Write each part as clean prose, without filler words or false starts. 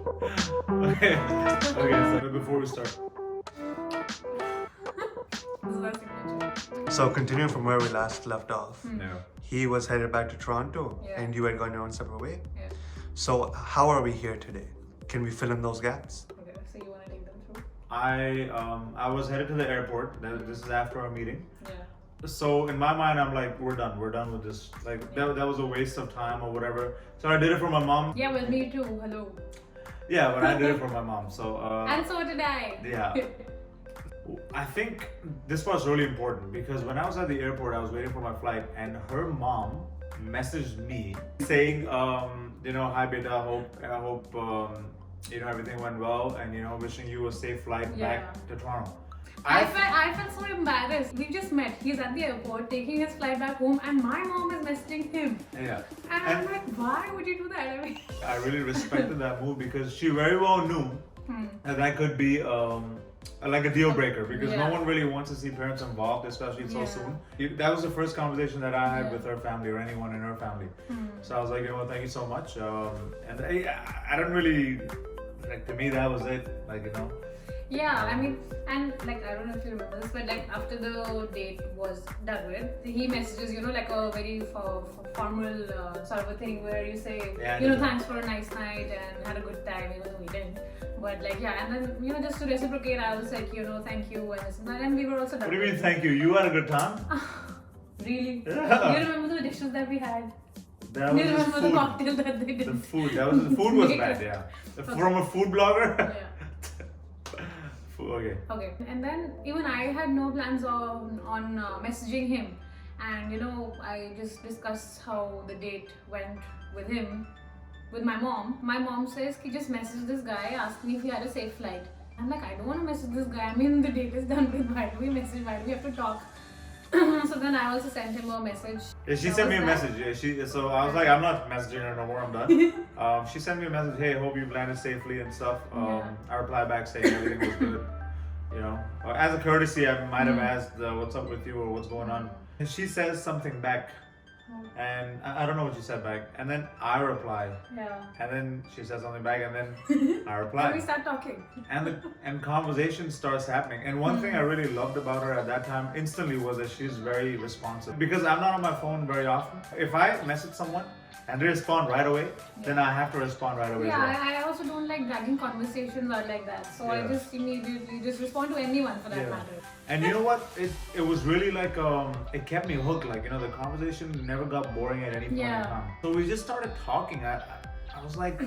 Okay. Okay. So before we start. This is our signature. So continuing from where we last left off, No. he was headed back to Toronto Yeah. and you had gone your own separate way. Yeah. So how are we here today? Can we fill in those gaps? Okay, so you want to take them through? I was headed to the airport. This is after our meeting. Yeah. So in my mind, I'm like, we're done with this. Like that was a waste of time or whatever. So I did it for my mom. Yeah, well, me too. Hello. Yeah, but I did it for my mom. So And so did I. yeah. I think this was really important because when I was at the airport, I was waiting for my flight, and her mom messaged me saying, hi beta, I hope everything went well, and wishing you a safe flight back to Toronto. I felt so embarrassed. We just met. He's at the airport taking his flight back home, and my mom is messaging him. Yeah. And I'm like, why would you do that? I mean, I really respected that move because she very well knew that could be like a deal breaker because no one really wants to see parents involved, especially so soon. That was the first conversation that I had with her family or anyone in her family. So I was like, thank you so much. And I don't really, to me, that was it. yeah, I mean, and I don't know if you remember this, but after the date was done with, he messages, like a very formal sort of a thing where you say, thanks for a nice night and had a good time, even though we didn't. But and then, just to reciprocate, I was like, thank you and this and that, and we were also done. What do you mean, thank you? You had a good time? Really? Yeah. You remember the dishes that we had? That You was remember food. the cocktail that they did? The food. The food was bad, yeah. From a food blogger? Yeah. Okay. Okay, and then even I had no plans on messaging him, and I just discussed how the date went with him, with my mom. My mom says, "He just messaged this guy, asked me if he had a safe flight." I'm like, I don't want to message this guy. I mean, the date is done with. Why do we message? Why do we have to talk? So then I also sent him a message. Yeah, she sent me a message. Yeah, so I was like, I'm not messaging her no more. I'm done. She sent me a message. Hey, hope you've landed safely and stuff. I replied back saying everything was good. As a courtesy, I might have asked what's up with you or what's going on. And she says something back, and I don't know what she said back. And then I reply. Yeah. And then she says something back, and then I reply. And we start talking. And conversation starts happening. And one thing I really loved about her at that time instantly was that she's very responsive. Because I'm not on my phone very often. If I message someone and they respond right away, then I have to respond right away. Yeah, as well. I also don't like dragging conversations out like that. So I just immediately just respond to anyone for that matter. And you know what? It was really it kept me hooked. The conversation never got boring at any point in time. So we just started talking. I was like,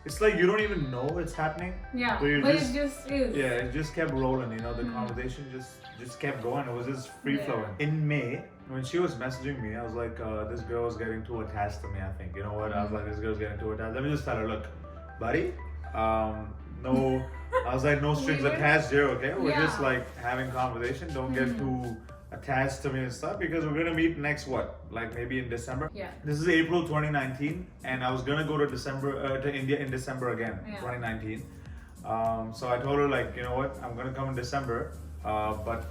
it's like you don't even know it's happening. Yeah, but it just is. Yeah, it just kept rolling. The conversation just kept going. It was just free flowing. In May, when she was messaging me, I was like, this girl is getting too attached to me, I think. You know what? I was like, this girl's getting too attached. Let me just tell her, look, buddy, no, I was like, no strings attached here, okay? We're just having conversation. Don't get too attached to me and stuff because we're gonna meet next maybe in December. Yeah. This is April 2019, and I was gonna go to India in December again, 2019. So I told her you know what, I'm gonna come in December, but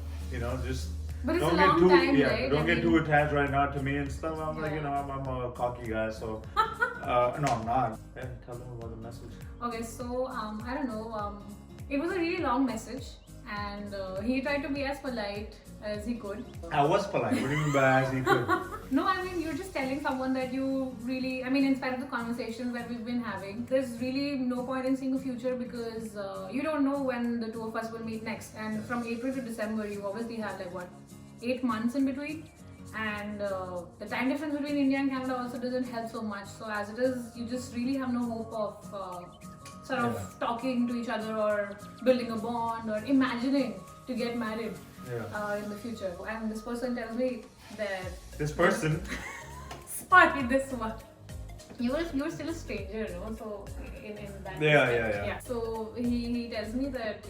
just but it's don't a get long too time, right? don't get too attached right now to me and stuff. I'm like, I'm a cocky guy, so no, I'm not. Yeah, tell them about the message. Okay, so I don't know. It was a really long message, and he tried to be as polite as he could. I was polite. What do you mean by as he could? No, I mean, you're just telling someone that you really, in spite of the conversations that we've been having, there's really no point in seeing a future because you don't know when the two of us will meet next. And from April to December, you obviously have 8 months in between. And the time difference between India and Canada also doesn't help so much. So as it is, you just really have no hope of sort of talking to each other or building a bond or imagining to get married in the future. And this person tells me that... This person? Sorry, this one. You were still a stranger, so in that Yeah. So he tells me that,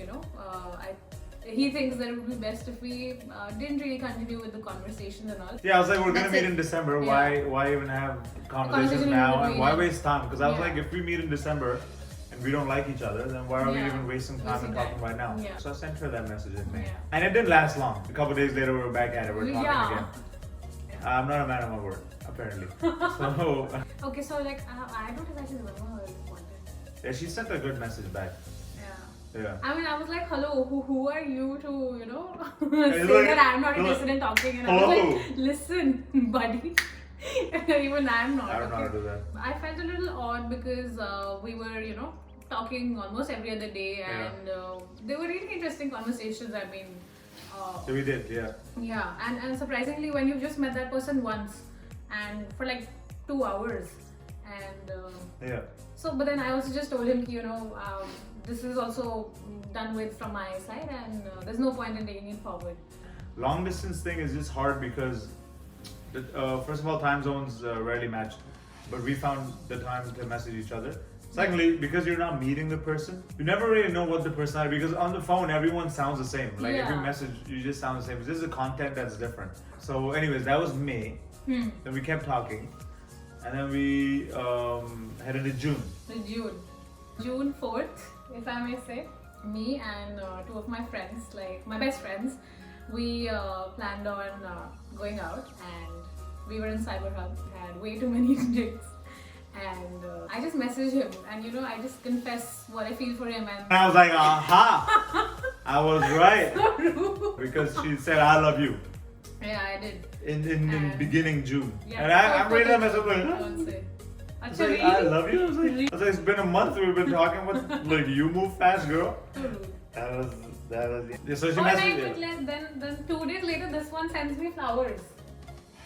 he thinks that it would be best if we didn't really continue with the conversations and all. Yeah, I was like, we're gonna meet in December. Yeah. Why even have conversations now? And why waste time? Because I was like, if we meet in December and we don't like each other, then why are we even wasting time and talking right now? Yeah. So I sent her that message in May. And it didn't last long. A couple days later, we were back at it. We're talking again. I'm not a man of my word, apparently. So okay, so I don't exactly remember what I wanted. Yeah, she sent a good message back. Yeah. Yeah. I mean, I was like, hello, who are you to, It's say like, that I'm not hello. interested in talking? And I was Hello. like, listen, buddy. Even I'm not. I don't know how okay? to do that. I felt a little odd because we were, talking almost every other day, Yeah. and they were really interesting conversations. I mean, So we did, yeah. yeah, and surprisingly, when you just met that person once and for like 2 hours, and Yeah. so, but then I also just told him, this is also done with from my side, and there's no point in taking it forward. Long distance thing is just hard because, first of all, time zones rarely match, but we found the time to message each other. Secondly, because you're not meeting the person, you never really know what the personality. Because on the phone, everyone sounds the same. Like every Yeah. message, you just sound the same. It's just the content that's different. So, anyways, that was May. Then we kept talking, and then we headed to June. June 4th, if I may say, me and two of my friends, like my best friends, we planned on going out, and we were in Cyber Hub, had way too many drinks, and I just messaged him, and I just confess what I feel for him, and And I was like, aha! I was right. so rude. Because she said, I love you. Yeah, I did. In And- beginning June. Yeah, And I'm reading that message like, I huh? won't say. It's Actually, like, I love you. I was like, it's been a month we've been talking. Like, you move fast, girl. so rude. That was. Yeah, so she Oh, messaged right, me. but then 2 days later, this one sends me flowers.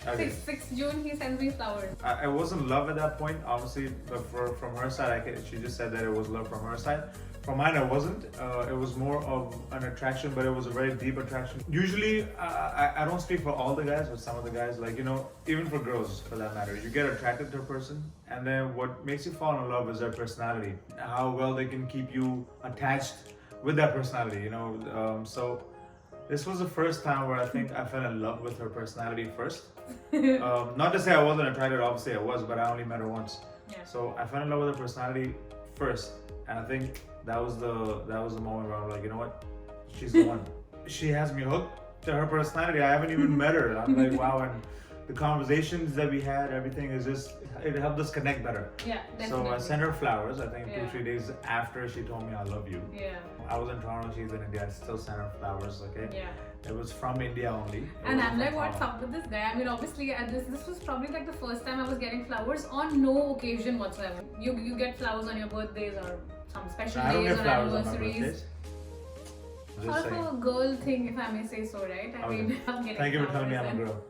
Okay. 6 June, he sends me flowers. I wasn't love at that point, obviously, but from her side, she just said that it was love from her side. From mine, it wasn't. It was more of an attraction, but it was a very deep attraction. Usually, I don't speak for all the guys, but some of the guys, like, even for girls for that matter, you get attracted to a person, and then what makes you fall in love is their personality, how well they can keep you attached with that personality, So this was the first time where I think I fell in love with her personality first. Not to say I wasn't attracted, obviously I was, but I only met her once. Yeah. So I fell in love with her personality first, and I think that was the moment where I'm like, you know what, she's the one. She has me hooked to her personality. I haven't even met her. I'm like, wow, and the conversations that we had, everything is just, it helped us connect better. Yeah, definitely. So I sent her flowers. I think Yeah. 2-3 days after she told me I love you. Yeah. I was in Toronto, she's in India. I still sent her flowers. Okay. Yeah. It was from India only. It And wasn't I'm like, from what's Toronto. up with this guy? I mean, obviously, this was probably like the first time I was getting flowers on no occasion whatsoever. You get flowers on your birthdays or some special I don't days get or flowers on my anniversaries. birthdays. Just Sort saying. of a girl thing, if I may say so, right? I Okay. mean, I'm getting Thank you for telling me flowers I'm a and- girl.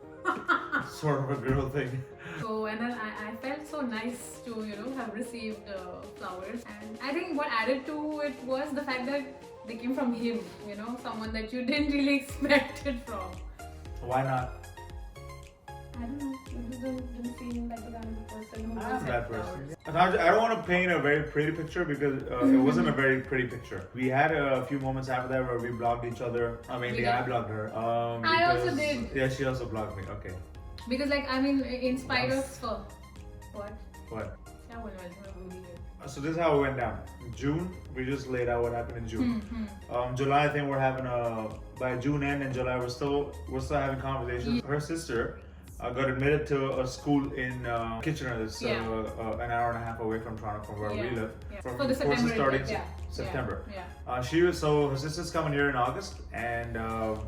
Sort of a girl thing. So, and then I felt so nice to, have received flowers. And I think what added to it was the fact that they came from him, someone that you didn't really expect it from. Why not? I don't know, you just didn't seem like the kind of person who would I'm accept that flowers. person. I don't want to paint a very pretty picture because it wasn't a very pretty picture. We had a few moments after that where we blocked each other. I mean, We I did? blocked her. I also because- did. Yeah, she also blocked me. Okay. Because, in spite Once. of what? What? Yeah, well, it's not really good. So this is how it went down. June, we just laid out what happened in June. July, I think we're having by June end and July, we're still having conversations. Her sister got admitted to a school in Kitchener. That's Yeah. an hour and a half away from Toronto, from where we live. Yeah. From For the courses September starting intake, September. Yeah. So her sister's coming here in August, and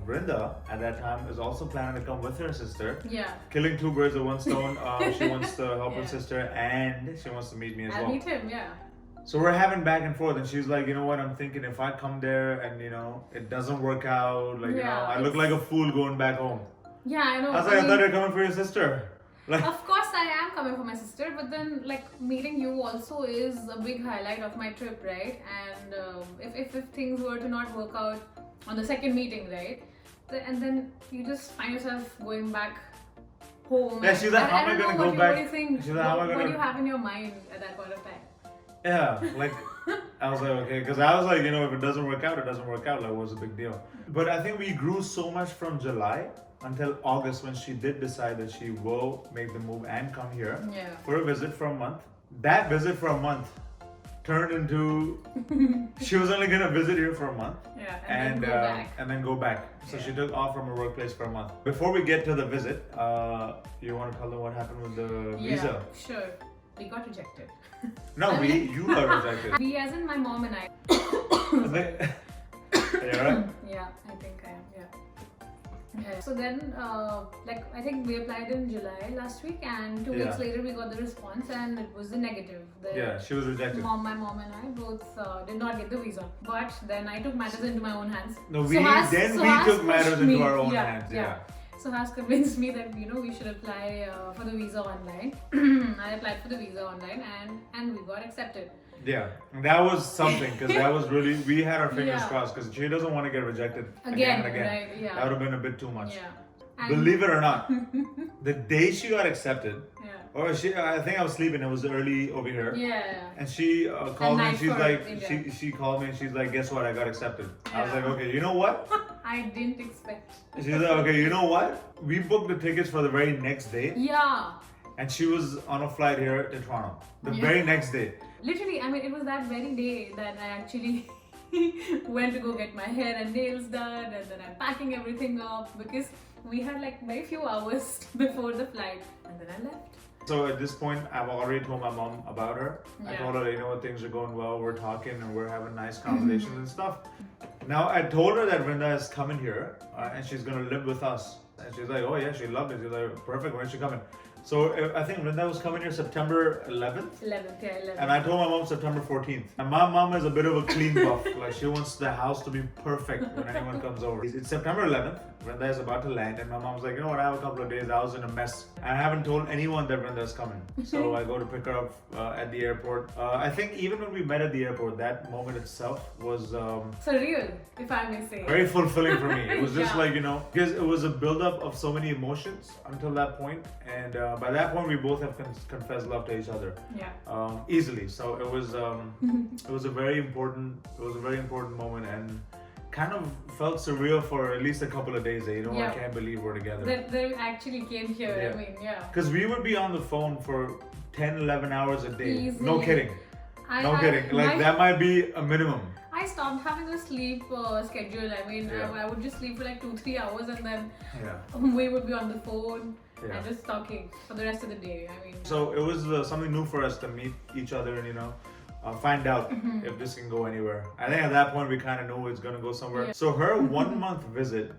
Brinda at that time is also planning to come with her sister. Yeah. Killing two birds with one stone. She wants to help her Yeah. sister, and she wants to meet me as I'll well. meet him, yeah. So we're having back and forth, and she's like, you know what? I'm thinking if I come there and it doesn't work out, like Yeah, I look like a fool going back home. Yeah, I know. I was like, I thought you're coming for your sister. Like, Of course, I am coming for my sister, but then meeting you also is a big highlight of my trip, right? And if things were to not work out on the second meeting, right? And then you just find yourself going back home. Yeah, and she's like, how am I don't gonna know go what back? What do you think? She's like, how am I What do gonna- you have in your mind at that point of time? yeah, like I was like, okay, because I was like, if it doesn't work out, it doesn't work out. Like, what's the big deal? But I think we grew so much from July until August when she did decide that she will make the move and come here Yeah. for a visit for a month. That visit for a month turned into she was only gonna visit here for a month. Yeah, And then go back. and then go back. So Yeah. she took off from her workplace for a month. Before we get to the visit, you want to tell them what happened with the visa? Yeah, sure. we got rejected. No, you got rejected. We, as in my mom and I. Yeah, right? Yeah, I think I am. Yeah. So then, I think we applied in July last week, and 2 weeks later we got the response, and it was the negative. She was rejected. My mom and I both did not get the visa. But then I took matters into my own hands. No, we took matters into our own hands. Yeah. So has convinced me that we should apply for the visa online. I applied for the visa online, and we got accepted. Yeah, that was something, because that was really, we had our fingers crossed, because she doesn't want to get rejected again and again. Right, yeah. That would have been a bit too much. Yeah. Believe it or not, the day she got accepted, or I think I was sleeping, it was early over here. Yeah. And she called me and she's like, India. she called me and she's like, guess what, I got accepted. I was like, okay, you know what? I didn't expect. She's like, okay, you know what? We booked the tickets for the very next day. Yeah. And she was on a flight here to Toronto. The very next day. Literally, I mean, it was that very day that I actually went to go get my hair and nails done, and then I'm packing everything up because we had like very few hours before the flight, and then I left. So at this point, I've already told my mom about her. I told her, you know what, things are going well, we're talking and we're having nice conversations and stuff. Now, I told her that Vrinda is coming here and she's going to live with us. And she's like, oh yeah, she loved it. She's like, perfect, when is she coming? So I think Vrinda was coming here September 11th. 11th. And I told my mom September 14th. And my mom is a bit of a clean buff. Like, she wants the house to be perfect when anyone comes over. It's September 11th. Vrinda is about to land, and my mom's like, you know what, I have a couple of days. I was in a mess. I haven't told anyone that Vrinda is coming. So I go to pick her up at the airport. I think even when we met at the airport, that moment itself was surreal, if I may say. very fulfilling for me. It was just like, because it was a buildup of so many emotions until that point. And by that point, we both have confessed love to each other. Yeah. Easily. So it was a very important moment, and kind of felt surreal for at least a couple of days. I can't believe we're together. That they actually came here. I mean, Because we would be on the phone for 10, 11 hours a day. Easily. No kidding. Kidding. Like, that might be a minimum. I stopped having a sleep schedule. I mean, I would just sleep for like 2-3 hours, and then we would be on the phone and just talking for the rest of the day. I mean, so it was something new for us to meet each other and find out if this can go anywhere. I think at that point we kind of know it's gonna go somewhere. So her 1 month visit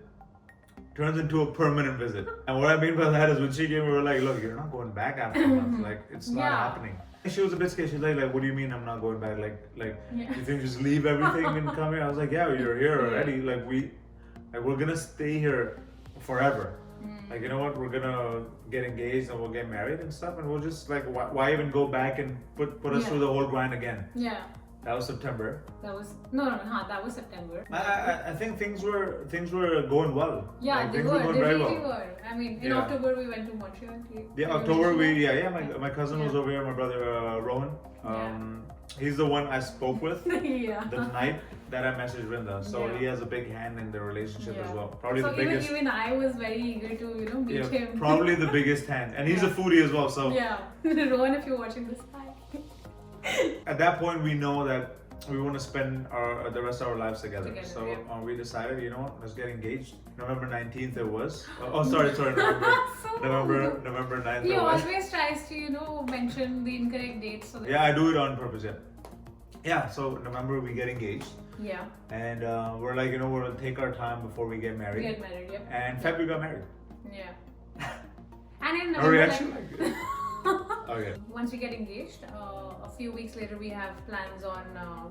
turns into a permanent visit. And what I mean by that is, when she came, we were like, look, you're not going back after a month. Like, it's not happening. She was a bit scared. She's like, what do you mean I'm not going back? You think just leave everything and come here? I was like, yeah, you're here already. Like, we're gonna stay here forever. Like, you know what, we're gonna get engaged and we'll get married and stuff, and we'll just, like, why even go back and put us through the whole grind again? Yeah. That was September. That was that was September. I think things were going well. Yeah, like, they things were. going They very really well. were. I mean, in October we went to Montreal. October my cousin was over here, my brother Rowan. He's the one I spoke with the night that I messaged Vrinda. So he has a big hand in the relationship as well. Probably the biggest. Even I was very eager to meet him. Probably the biggest hand, and he's a foodie as well. So Rowan, if you're watching this, hi. At that point, we know that we want to spend the rest of our lives together. So we decided, you know what, let's get engaged. November 19th it was. November 9th. He always tries to mention the incorrect dates. So that I do it on purpose. So November we get engaged. Yeah. And we're like, we're gonna take our time before we get married. And Feb we got married. Yeah. And in November, okay. Once we get engaged, a few weeks later we have plans on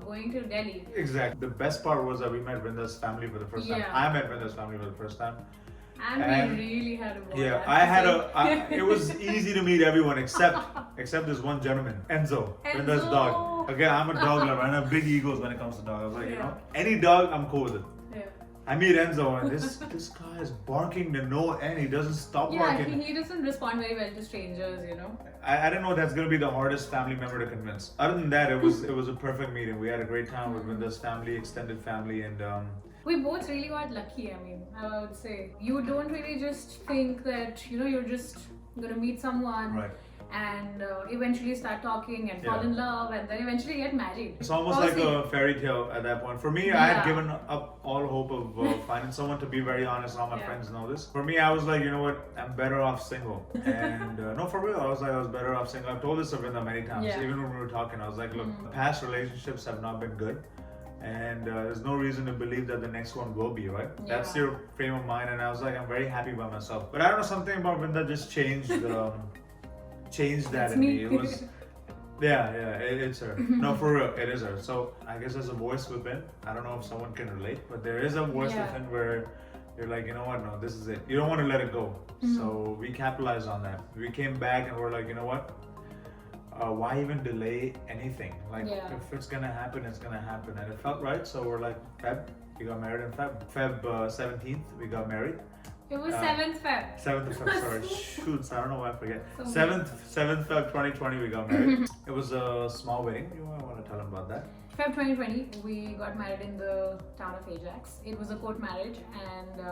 going to Delhi. Exactly. The best part was that we met Vrinda's family for the first time. I met Vrinda's family for the first time. And we really had a ball. Yeah, it was easy to meet everyone except this one gentleman, Enzo. Vrinda's dog. Okay, I'm a dog lover. I have big egos when it comes to dogs. I was like, any dog, I'm cool with it. I meet Enzo, and this guy is barking to no end. He doesn't stop barking. He doesn't respond very well to strangers, I didn't know that's gonna be the hardest family member to convince. Other than that, it was a perfect meeting. We had a great time with Vrinda's family, extended family, and we both really got lucky. I mean, I would say you don't really just think that you're just gonna meet someone. Right. and eventually start talking and fall in love and then eventually get married. It's almost like a fairy tale at that point. For me, I had given up all hope of finding someone, to be very honest. All my friends know this. For me, I was like, you know what, I'm better off single. And no, for real, I was like, I was better off single. I've told this to Vrinda many times. Even when we were talking, I was like, look, past relationships have not been good. And there's no reason to believe that the next one will be, right? That's your frame of mind. And I was like, I'm very happy by myself. But I don't know, something about Vrinda just changed that in me. It was, it's her. No, for real, it is her. So I guess there's a voice within. I don't know if someone can relate, but there is a voice within where you're like, you know what, no, this is it. You don't want to let it go. So we capitalized on that. We came back and we're like, you know what? Why even delay anything? Like, if it's gonna happen, it's gonna happen. And it felt right, so we're like, Feb, we got married in Feb 17th, we got married. It was 7th Feb. 7th of Feb, sorry. Shoots, I don't know why I forget. 7th Feb 2020, we got married. It was a small wedding. You want to tell them about that? Feb 2020, we got married in the town of Ajax. It was a court marriage, and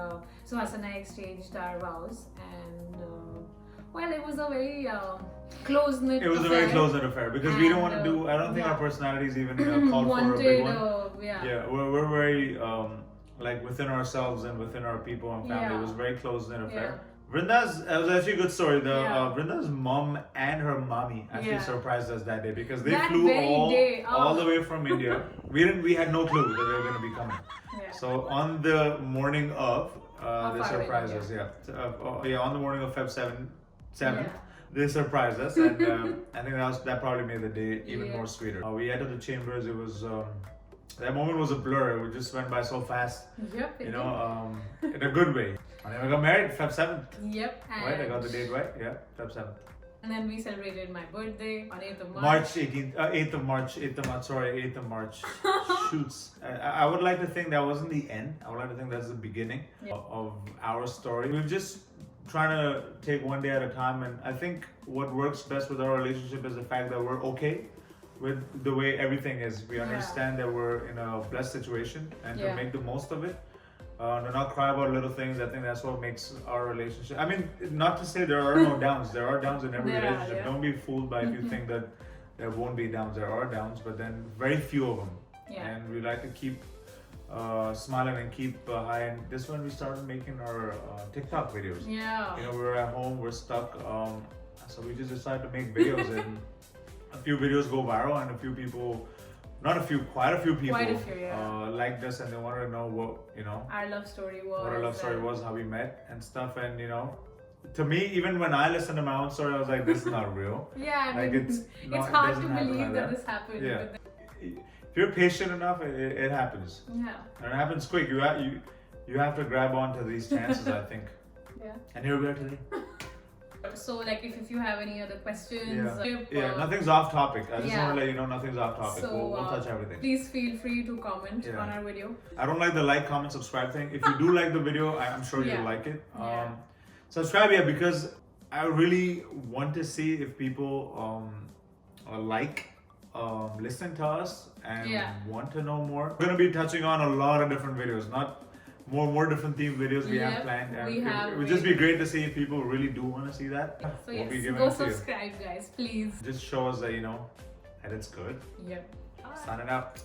Suhas and I exchanged our vows. And well, it was a very close-knit affair. It was a very close-knit affair because we don't want to do. I don't think our personalities even called for a big one. We're very like within ourselves and within our people and family. It was a very close-knit affair. Vrinda's, it was actually a good story. Vrinda's mom and her mommy actually surprised us that day because they flew all the way from India. We had no clue that they were going to be coming. So on the morning of, they surprised us. On the morning of Feb 7th, they surprised us, and I think that probably made the day even more sweeter. We entered the chambers. It was. That moment was a blur. It just went by so fast. You know, in a good way. And then we got married Feb 7th. Right, I got the date right. Yeah, Feb 7th. And then we celebrated my birthday on 8th of March. March 18th, 8th of March. Shoots. I would like to think that wasn't the end. I would like to think that's the beginning of our story. We're just trying to take one day at a time. And I think what works best with our relationship is the fact that we're okay with the way everything is. We understand that we're in a blessed situation and to make the most of it. To not cry about little things. I think that's what makes our relationship. I mean, not to say there are no downs. There are downs in every relationship. Don't be fooled by if you think that there won't be downs. There are downs, but then very few of them. And we like to keep smiling and keep high. And this is when we started making our TikTok videos. You know, we were at home, we're stuck. So we just decided to make videos and a few videos go viral and a few people, quite a few people liked us and they wanted to know what, you know, our love story was. What our love story was, how we met and stuff. And, you know, to me, even when I listened to my own story, I was like, this is not real. Like it's hard to believe that this happened. If you're patient enough, it happens. And it happens quick. You have to grab onto these chances, I think. And here we are today. So, like, if you have any other questions, nothing's off topic. I just want to let you know nothing's off topic. So, we'll touch everything. Please feel free to comment on our video. I don't like the like, comment, subscribe thing. If you do like the video, I'm sure you'll like it. Subscribe, because I really want to see if people listen to us and want to know more. We're going to be touching on a lot of different videos, not more different themed videos we have planned. And it would just be great to see if people really do want to see that. So go subscribe, guys, please. Just show us that, you know, that it's good. Sign it out.